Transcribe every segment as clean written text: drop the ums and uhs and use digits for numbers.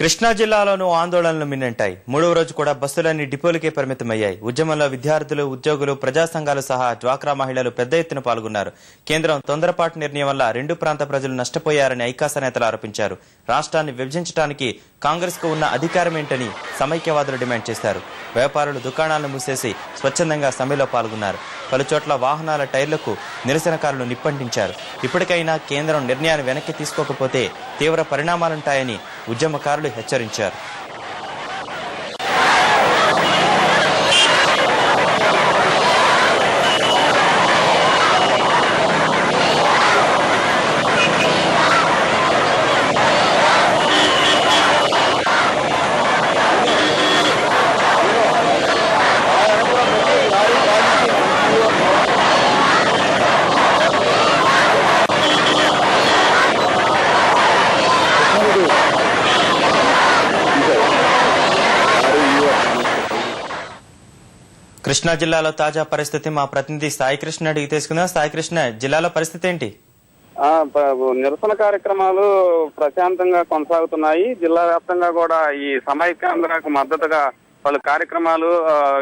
కృష్ణా జిల్లాలోనూ ఆందోళనలు మిన్నంటాయి. మూడవ రోజు కూడా బస్సులన్నీ డిపోలకే పరిమితమయ్యాయి. ఉద్యమంలో విద్యార్థులు, ఉద్యోగులు, ప్రజా సంఘాలు సహా డ్వాక్రా మహిళలు పెద్ద ఎత్తున పాల్గొన్నారు. కేంద్రం తొందరపాటు నిర్ణయం వల్ల రెండు ప్రాంత ప్రజలు నష్టపోయారని ఐకాస నేతలు ఆరోపించారు. రాష్ట్రాన్ని విభజించడానికి కాంగ్రెస్ కు ఉన్న అధికారమేంటని సమైక్యవాదులు డిమాండ్ చేశారు. వ్యాపారులు దుకాణాలను మూసేసి స్వచ్ఛందంగా సమ్మెలో పాల్గొన్నారు. పలుచోట్ల వాహనాల టైర్లకు నిరసనకారులు నిప్పంటించారు. ఇప్పటికైనా కేంద్రం నిర్ణయాన్ని వెనక్కి తీసుకోకపోతే తీవ్ర పరిణామాలుంటాయని ఉద్యమకారులు హెచ్చరించారు. కృష్ణా జిల్లాలో తాజా పరిస్థితి మా ప్రతినిధి సాయికృష్ణ అడిగి తెలుసుకుందాం. సాయికృష్ణ, జిల్లాలో పరిస్థితి ఏంటి? నిరసన కార్యక్రమాలు ప్రశాంతంగా కొనసాగుతున్నాయి. జిల్లా వ్యాప్తంగా కూడా ఈ సమైక్యాంధ్రకు మద్దతుగా పలు కార్యక్రమాలు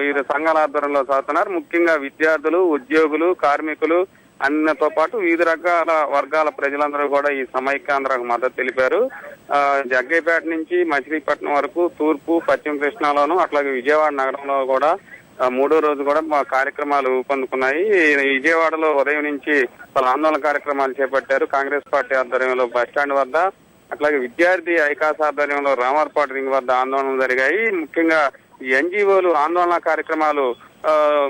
వివిధ సంఘాల ఆధ్వర్యంలో సాగుతున్నారు. ముఖ్యంగా విద్యార్థులు, ఉద్యోగులు, కార్మికులు అన్నితో పాటు వివిధ రకాల వర్గాల ప్రజలందరూ కూడా ఈ సమైక్యాంధ్రకు మద్దతు తెలిపారు. జగ్గైపేట నుంచి మచిలీపట్నం వరకు తూర్పు, పశ్చిమ కృష్ణాలోను అట్లాగే విజయవాడ నగరంలో కూడా మూడో రోజు కూడా మా కార్యక్రమాలు ఊపందుకున్నాయి. విజయవాడలో ఉదయం నుంచి పలు ఆందోళన కార్యక్రమాలు చేపట్టారు. కాంగ్రెస్ పార్టీ ఆధ్వర్యంలో బస్టాండ్ వద్ద, అట్లాగే విద్యార్థి ఐకాస ఆధ్వర్యంలో రామర్పాటు రింగ్ వద్ద ఆందోళనలు జరిగాయి. ముఖ్యంగా ఎన్జిఓలు ఆందోళన కార్యక్రమాలు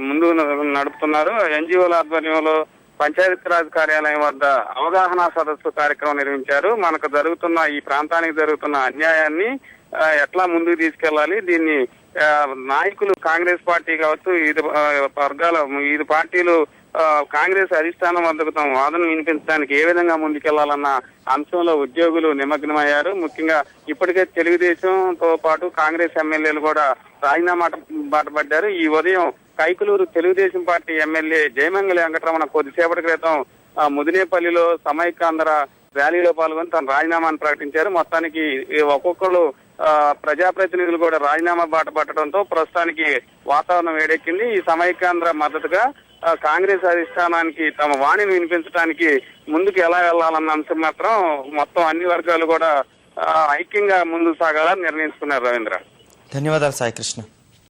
ముందు నడుపుతున్నారు. ఎన్జిఓల ఆధ్వర్యంలో పంచాయతీరాజ్ కార్యాలయం వద్ద అవగాహన సదస్సు కార్యక్రమం నిర్వహించారు. మనకు జరుగుతున్న ఈ ప్రాంతానికి జరుగుతున్న అన్యాయాన్ని ఎట్లా ముందుకు తీసుకెళ్లాలి, దీన్ని నాయకులు కాంగ్రెస్ పార్టీ కావచ్చు, వివిధ వర్గాల వివిధ పార్టీలు కాంగ్రెస్ అధిష్టానం వద్దకు తమ వాదన వినిపించడానికి ఏ విధంగా ముందుకెళ్లాలన్న అంశంలో ఉద్యోగులు నిమగ్నమయ్యారు. ముఖ్యంగా ఇప్పటికే తెలుగుదేశంతో పాటు కాంగ్రెస్ ఎమ్మెల్యేలు కూడా రాజీనామా బాట పడ్డారు. ఈ ఉదయం కైకులూరు తెలుగుదేశం పార్టీ ఎమ్మెల్యే జయమంగళి వెంకటరమణ కొద్దిసేపటి క్రితం ముదినేపల్లిలో సమైక్యాంధ్ర ర్యాలీలో పాల్గొని తన రాజీనామాను ప్రకటించారు. మొత్తానికి ఒక్కొక్కరు ప్రజాప్రతినిధులు కూడా రాజీనామా బాట పట్టడంతో ప్రస్తుతానికి వాతావరణం వేడెక్కింది. ఈ సమైక్యాంధ్ర మద్దతుగా కాంగ్రెస్ అధిష్టానానికి తమ వాణిని వినిపించడానికి ముందుకు ఎలా వెళ్లాలన్న అంశం మాత్రం మొత్తం అన్ని వర్గాలు కూడా ఐక్యంగా ముందుకు సాగాలని నిర్ణయించుకున్నారు. రవీంద్ర, ధన్యవాదాలు సాయికృష్ణ.